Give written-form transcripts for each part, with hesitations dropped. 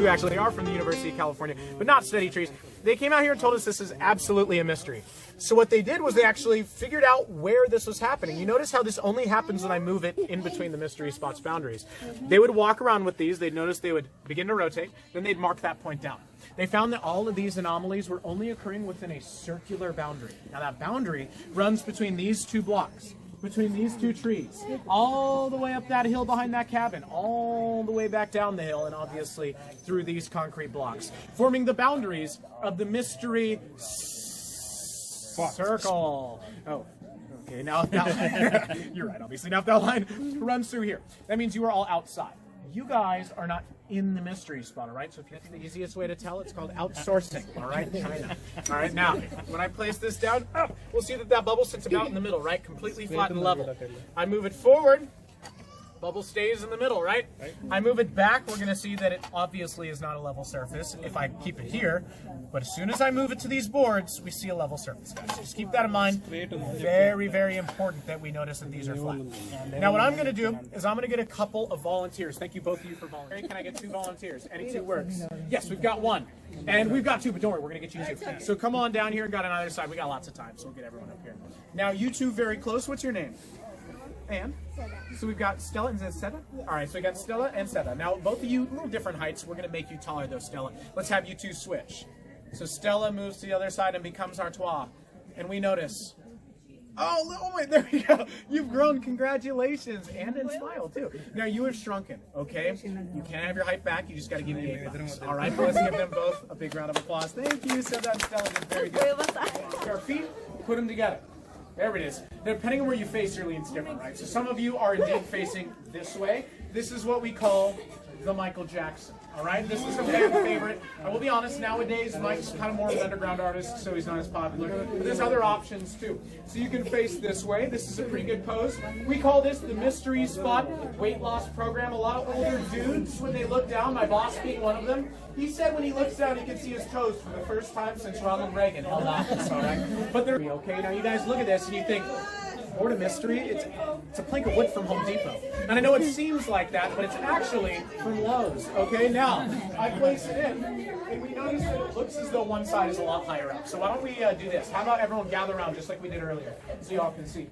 two actually. They are from the University of California, but not study trees. They came out here and told us this is absolutely a mystery. So what they did was they actually figured out where this was happening. You notice how this only happens when I move it in between the mystery spot's boundaries. They would walk around with these. They'd notice they would begin to rotate. Then they'd mark that point down. They found that all of these anomalies were only occurring within a circular boundary. Now that boundary runs between these two blocks, between these two trees, all the way up that hill behind that cabin, all the way back down the hill, and obviously through these concrete blocks, forming the boundaries of the mystery circle. Oh, okay, now if that you're right, obviously. Now if that line runs through here, that means you are all outside. You guys are not in the mystery spot, all right? So if you think the easiest way to tell, it's called outsourcing, all right? China. All right, now, when I place this down, we'll see that that bubble sits about in the middle, right? Completely flat and level. I move it forward, bubble stays in the middle, right? I move it back, we're gonna see that it obviously is not a level surface if I keep it here, but as soon as I move it to these boards, we see a level surface, guys. Just keep that in mind. Very, very important that we notice that these are flat. Now what I'm gonna do is I'm gonna get a couple of volunteers. Thank you both of you for volunteering. Can I get 2 volunteers? Any 2 works. Yes, we've got 1. And we've got 2, but don't worry, we're gonna get you 2. So come on down here and got on either side. We got lots of time, so we'll get everyone up here. Now you 2 very close. What's your name? And? So we've got Stella and Seda? All right, so we got Stella and Seda. Now, both of you, a little different heights. We're going to make you taller, though, Stella. Let's have you 2 switch. So Stella moves to the other side and becomes Artois. And we notice, oh wait, there we go. You've grown. Congratulations. And in smile, too. Now, you have shrunken, okay? You can't have your height back. You just got to give me $8. All right, let's give them both a big round of applause. Thank you, Seda and Stella. Did very good. Our feet, put them together. There it is. Depending on where you face, your lean's different, right? So some of you are indeed facing this way. This is what we call the Michael Jackson. All right, this is a fan favorite. I will be honest, nowadays Mike's kind of more of an underground artist, so he's not as popular. But there's other options too. So you can face this way. This is a pretty good pose. We call this the mystery spot weight loss program. A lot of older dudes, when they look down, my boss being one of them, he said when he looks down, he can see his toes for the first time since Ronald Reagan held office. All right, but they're okay. Now you guys look at this and you think, Board of Mystery, it's a plank of wood from Home Depot. And I know it seems like that, but it's actually from Lowe's. Okay, now, I place it in, and we notice that it looks as though one side is a lot higher up. So why don't we do this? How about everyone gather around just like we did earlier, so y'all can see.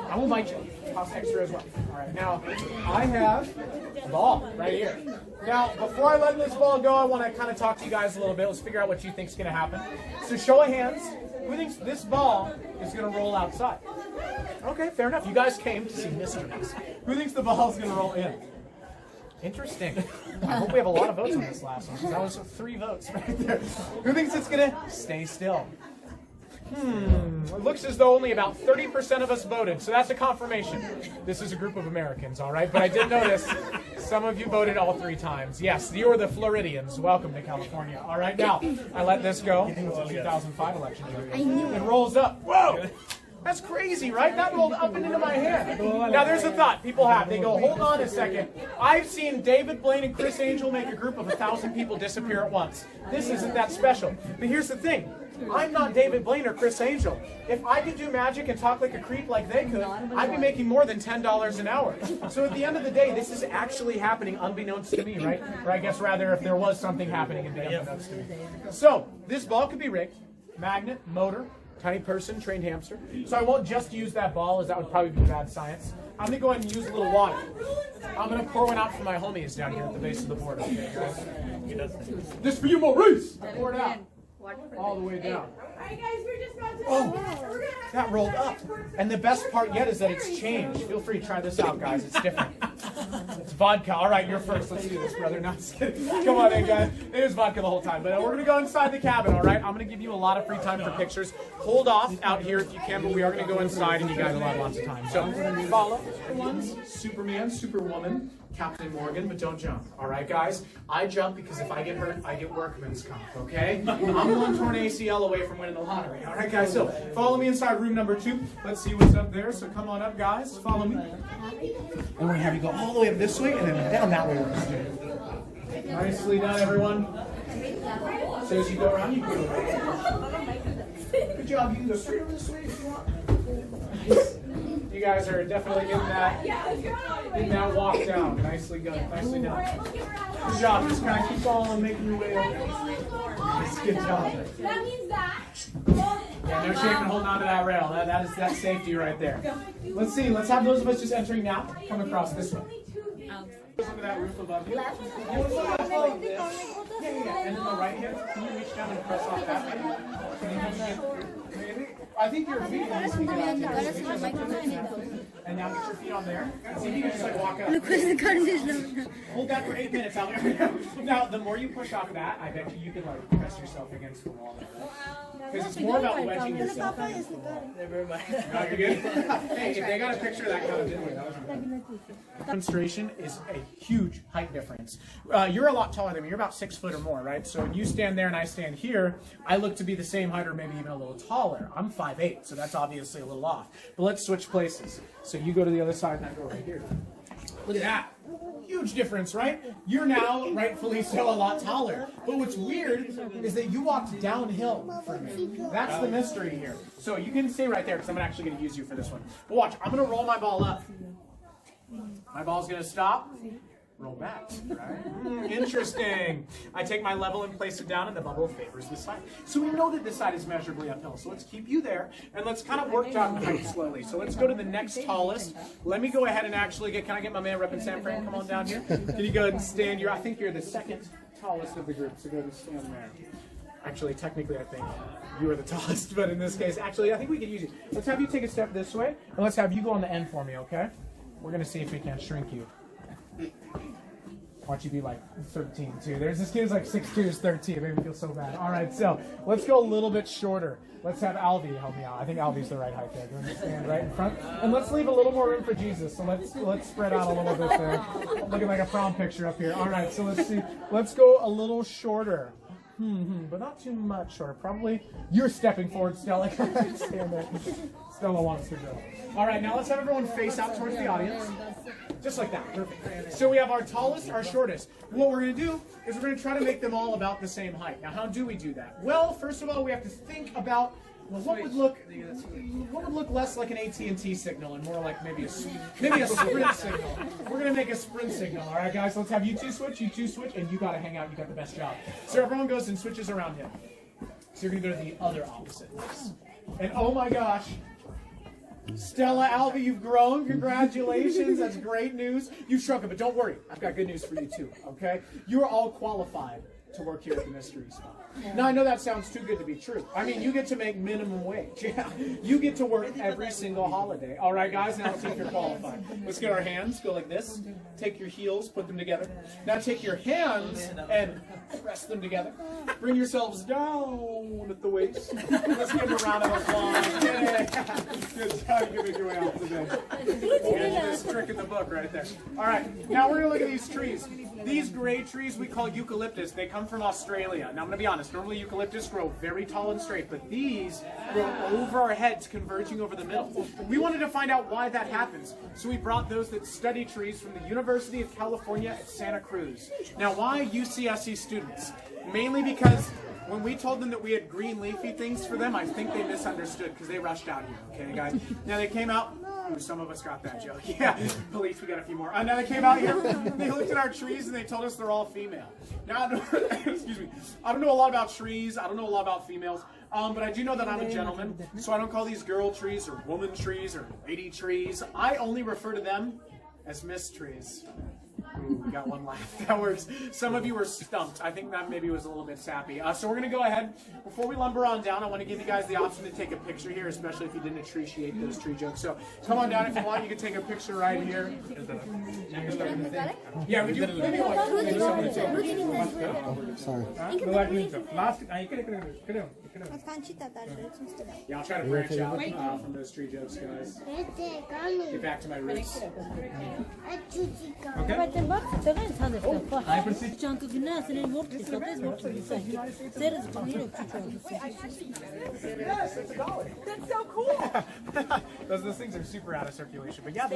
I will bite you. Cost extra as well. All right, now, I have a ball right here. Now, before I let this ball go, I want to kind of talk to you guys a little bit. Let's figure out what you think is going to happen. So show of hands. Who thinks this ball is going to roll outside? Okay, fair enough. You guys came to see mysteries. Who thinks the ball is going to roll in? Interesting. I hope we have a lot of votes on this last one, because that was 3 votes right there. Who thinks it's going to stay still? It looks as though only about 30% of us voted, so that's a confirmation. This is a group of Americans, all right? But I did notice some of you voted all 3 times. Yes, you are the Floridians. Welcome to California. All right, now, I let this go. It's a 2005 election. It rolls up. Whoa! That's crazy, right? That rolled up and into my hand. Now, there's a thought people have. They go, hold on a second. I've seen David Blaine and Chris Angel make a group of 1,000 people disappear at once. This isn't that special. But here's the thing. I'm not David Blaine or Chris Angel. If I could do magic and talk like a creep like they could, I'd be making more than $10 an hour. So at the end of the day, this is actually happening unbeknownst to me, right? Or I guess rather, if there was something happening, it'd be unbeknownst to me. So this ball could be rigged. Magnet, motor, tiny person, trained hamster. So I won't just use that ball, as that would probably be bad science. I'm going to go ahead and use a little water. I'm going to pour one out for my homies down here at the base of the board. Okay, guys? This for you, Maurice! Pour it out. All the way down. Alright guys, we're just about to oh, that rolled up. And the best part yet is that it's changed. Feel free to try this out, guys. It's different. It's vodka. All right, you're first. Let's do this, brother. Not just kidding. Come on in, guys. It is vodka the whole time. But we're going to go inside the cabin, all right? I'm going to give you a lot of free time for pictures. Hold off out here if you can, but we are going to go inside, and you guys will have lots of time. So follow the ones. Superman, Superwoman, Captain Morgan, but don't jump. All right, guys? I jump because if I get hurt, I get workman's comp, okay? I'm one torn ACL away from winning the lottery. All right, guys? So follow me inside room number 2. Let's see what's up there. So come on up, guys. Follow me. And we're going to have you go all the way up this way and then down that way. Nicely done, everyone. So as you go around, you go around. Good job. You can go straight over this way if you want. Nice. You guys are definitely in that walk down. Nicely done. Nicely done. Good job. Just kind of keep on making your way up. Good job. That means that. Yeah, no shaking and holding on to that rail. That's safety right there. Let's see. Let's have those of us just entering now come across this way. Look at that roof above you. You want to look at like this? Yeah. And then the right hand, can you reach down and press off that way? I think your feet need to be down. And now get your feet on there. See if you can just like walk up. Hold that for 8 minutes out there. Now, the more you push off that, I bet you can like press yourself against the wall. Because it's more about wedging yourself against the wall. Never mind. No, you're good? Hey, if they got a picture of that kind of didn't that was good. Demonstration is a huge height difference. You're a lot taller than me. You're about 6 foot or more, right? So when you stand there and I stand here, I look to be the same height or maybe even a little taller. I'm 5'8", so that's obviously a little off. But let's switch places. So you go to the other side and I go right here. Look at that. Huge difference, right? You're now, rightfully so, a lot taller. But what's weird is that you walked downhill for me. That's the mystery here. So you can stay right there because I'm actually going to use you for this one. But watch, I'm going to roll my ball up. My ball's going to stop. Roll back, right? Interesting. I take my level and place it down, and the bubble favors this side. So we know that this side is measurably uphill. So let's keep you there, and let's kind of work down the height slowly. So let's go to the next tallest. Let me go ahead and actually can I get my man Rep and San Fran? Come on down here. Can you go ahead and stand? I think you're the second tallest of the group, so go ahead and stand there. Actually, technically, I think you are the tallest, but in this case, actually, I think we can use you. Let's have you take a step this way, and let's have you go on the end for me, okay? We're going to see if we can shrink you. Why don't you be like 13 too? There's this kid's like 6'2", is 13. It made me feel so bad. All right, so let's go a little bit shorter. Let's have Alvy help me out. I think Alvy's the right height there. Go ahead and stand right in front. And let's leave a little more room for Jesus. So let's spread out a little bit there. Looking like a prom picture up here. All right, so let's see. Let's go a little shorter. But not too much shorter. Probably you're stepping forward, Stella. Stand there. Stella wants to go. All right, now let's have everyone face out towards the audience. Just like that. Perfect. So we have our tallest, our shortest. What we're going to do is we're going to try to make them all about the same height. Now, how do we do that? Well, first of all, we have to think about what would look less like an AT&T signal and more like maybe a sprint signal. We're going to make a sprint signal. All right, guys, let's have you two switch, and you got to hang out. You got the best job. So everyone goes and switches around him. So you're going to go to the other opposite. And oh my gosh. Stella, Alvy, you've grown. Congratulations. That's great news. You've shrunk it, but don't worry. I've got good news for you, too, okay? You are all qualified to work here at the Mystery Spot. Now, I know that sounds too good to be true. I mean, you get to make minimum wage. Yeah. You get to work every single holiday. All right, guys, now let's see if you're qualified. Let's get our hands. Go like this. Take your heels. Put them together. Now take your hands and press them together. Bring yourselves down at the waist. Let's give them a round of applause. Yeah. Good job. You can make your way out to the bed. This trick in the book right there. All right, now we're going to look at these trees. These gray trees we call eucalyptus. They come from Australia. Now I'm going to be honest, normally eucalyptus grow very tall and straight, but these grow over our heads, converging over the middle. We wanted to find out why that happens, so we brought those that study trees from the University of California at Santa Cruz. Now why UCSC students? Mainly because when we told them that we had green leafy things for them, I think they misunderstood because they rushed out here, okay guys? Now they came out, some of us got that joke. Yeah, police, we got a few more. Now they came out here, they looked at our trees and they told us they're all female. Now, excuse me, I don't know a lot about trees, I don't know a lot about females, but I do know that I'm a gentleman, so I don't call these girl trees or woman trees or lady trees. I only refer to them as Miss trees. Ooh, we got one laugh. That works. Some of you were stumped. I think that maybe was a little bit sappy. So we're going to go ahead. Before we lumber on down, I want to give you guys the option to take a picture here, especially if you didn't appreciate those tree jokes. So come on down if you want. You can take a picture right here. Yeah, we do. Sorry. Yeah, I'll try to branch out from those tree jokes, guys. Get back to my roots. Okay. Yes, it's a dollar. That's so cool. those things are super out of circulation, but yeah,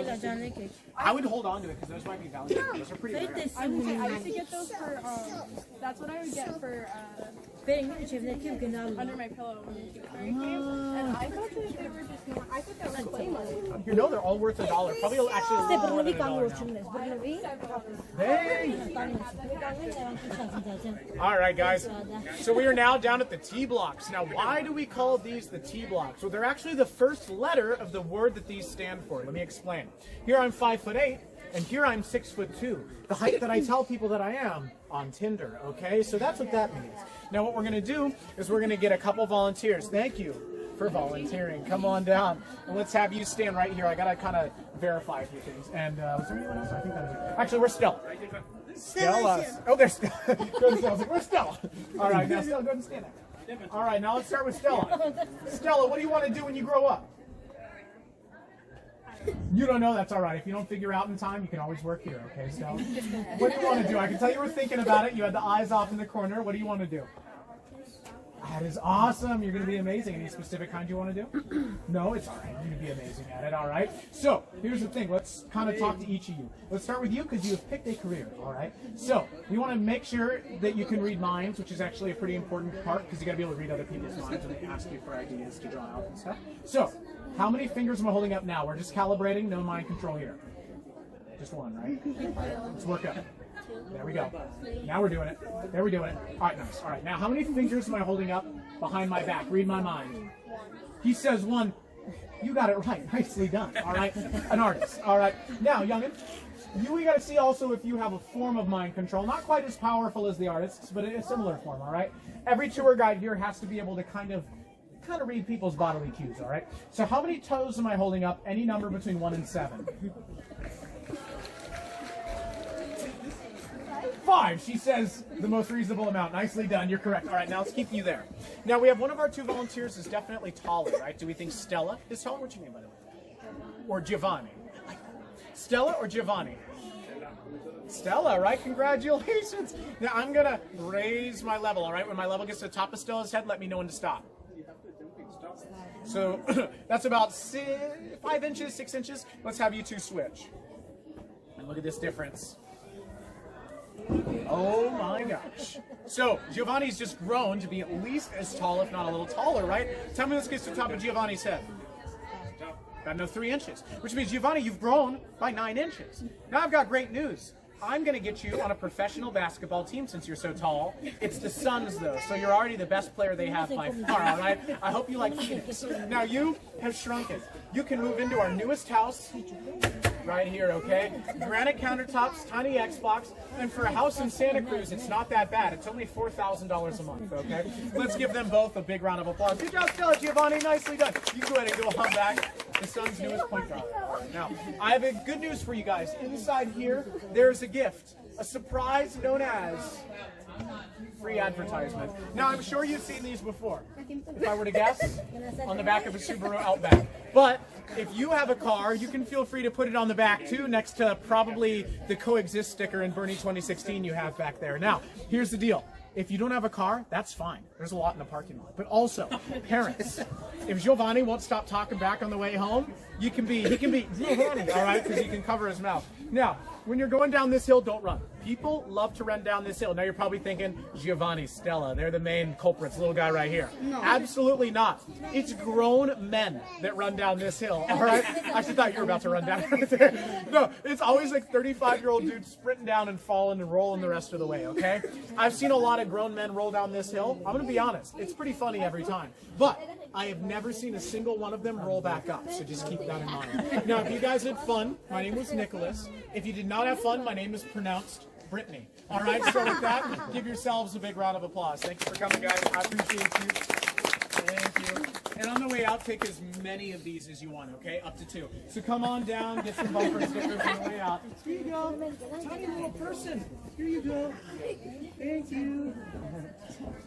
I would hold on to it because those might be valuable. Those are pretty rare. I used to get those for, that's what I would get for, under my pillow when the tooth fairy came, and I thought that they were just, I thought that was clay money. You know they're all worth $1. Probably actually a Stai little more per than kangur $1 now. cümle. Burnavi. All right, guys. So we are now down at the T blocks. Now, why do we call these the T blocks? Well, they're actually the first letter of the word that these stand for. Let me explain. Here I'm 5'8", and here I'm 6'2". The height that I tell people that I am on Tinder. Okay, so that's what that means. Now, what we're going to do is we're going to get a couple volunteers. Thank you for volunteering. Come on down, and let's have you stand right here. I gotta kind of verify a few things. And was there anyone else? I think that was it. Actually, we're Stella. Stella. Oh, there's Stella. We're Stella. All right, now Stella, go ahead and stand there. All right, now let's start with Stella. Stella, what do you want to do when you grow up? You don't know, that's all right. If you don't figure out in time, you can always work here, okay, Stella? What do you want to do? I can tell you were thinking about it. You had the eyes off in the corner. What do you want to do? That is awesome. You're going to be amazing. Any specific kind you want to do? No, it's all right. You're going to be amazing at it, all right? So, here's the thing. Let's kind of talk to each of you. Let's start with you because you have picked a career, all right? So, we want to make sure that you can read minds, which is actually a pretty important part because you got to be able to read other people's minds when they ask you for ideas to draw out and stuff. So, how many fingers am I holding up now? We're just calibrating. No mind control here. Just one, right? All right, let's work up. There we go. Now we're doing it. There we're doing it. All right, nice. All right, now how many fingers am I holding up behind my back? Read my mind. He says one. You got it right. Nicely done. All right, an artist. All right. Now, youngin, we got to see also if you have a form of mind control, not quite as powerful as the artists, but a similar form. All right. Every tour guide here has to be able to kind of read people's bodily cues. All right. So how many toes am I holding up? Any number between 1 and 7. 5, she says the most reasonable amount. Nicely done, you're correct. All right, now let's keep you there. Now we have one of our 2 volunteers is definitely taller, right? Do we think Stella is taller? What's your name, by the way? Or Giovanni? Stella or Giovanni? Stella, right? Congratulations. Now I'm gonna raise my level, all right? When my level gets to the top of Stella's head, let me know when to stop. So that's about 5 inches, 6 inches. Let's have you 2 switch. And look at this difference. Oh my gosh. So, Giovanni's just grown to be at least as tall, if not a little taller, right? Tell me this gets to the top of Giovanni's head. Got no 3 inches. Which means, Giovanni, you've grown by 9 inches. Now I've got great news. I'm going to get you on a professional basketball team since you're so tall. It's the Suns, though, so you're already the best player they have by far, all right? I hope you like Phoenix. Now, you have shrunken. You can move into our newest house right here, okay? Granite countertops, tiny Xbox, and for a house in Santa Cruz, it's not that bad. It's only $4,000 a month, okay? Let's give them both a big round of applause. Good job, Stella, Giovanni, nicely done. You can go ahead and go on back. The Suns' newest point guard. Now, I have a good news for you guys. Inside here, there's a gift, a surprise known as free advertisement. Now, I'm sure you've seen these before. If I were to guess, on the back of a Subaru Outback. But if you have a car, you can feel free to put it on the back too, next to probably the Coexist sticker in Bernie 2016 you have back there. Now, here's the deal. If you don't have a car, that's fine. There's a lot in the parking lot. But also, parents, if Giovanni won't stop talking back on the way home, he can be Giovanni, all right, because he can cover his mouth. Now, when you're going down this hill, don't run. People love to run down this hill. Now you're probably thinking, Giovanni, Stella, they're the main culprits, little guy right here. No. Absolutely not. It's grown men that run down this hill, all right? I actually thought you were about to run down right there. No, it's always like 35-year-old dudes sprinting down and falling and rolling the rest of the way, okay? I've seen a lot of grown men roll down this hill. I'm going to be honest. It's pretty funny every time. But I have never seen a single one of them roll back up, so just keep that in mind. Now, if you guys had fun, my name was Nicholas. If you did not have fun, my name is pronounced Brittany. All right, so with that, give yourselves a big round of applause. Thanks for coming, guys. I appreciate you. Thank you. And on the way out, take as many of these as you want, okay? Up to 2. So come on down, get some bumper stickers on the way out. Here you go. Tiny little person. Here you go. Thank you.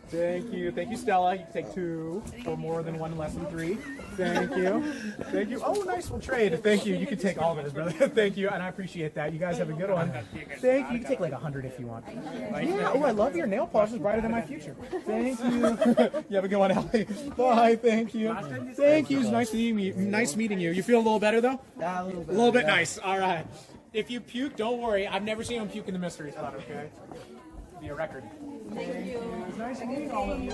Thank you. Thank you, Stella. You can take 2 or more than 1, less than 3. Thank you. Thank you. Oh, nice one trade. Thank you. You can take all of it, brother. Thank you. And I appreciate that. You guys have a good one. Thank you. You can take like 100 if you want. Yeah. Oh, I love your nail polish. It's brighter than my future. Thank you. You have a good one, Allie. Bye. Thank you. Thank you. It's nice meeting you. Nice meeting you. You feel a little better, though? Yeah, a little bit. A little bit nice. All right. If you puke, don't worry. I've never seen him puke in the mystery spot, okay? It'll be a record. Thank you. It was nice meeting all of you.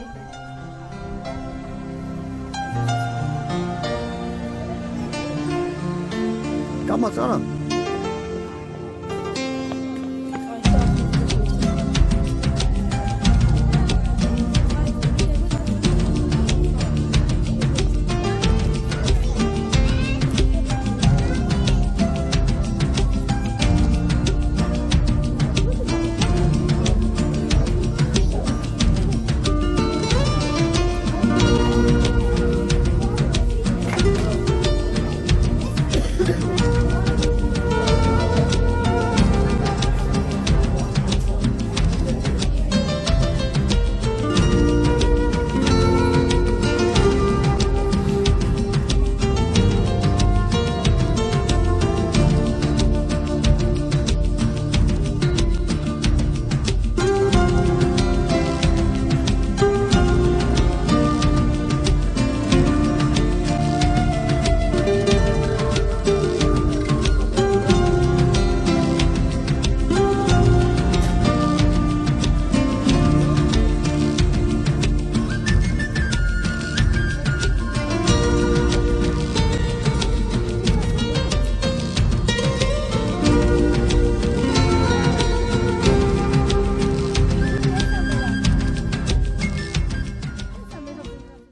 담았잖아.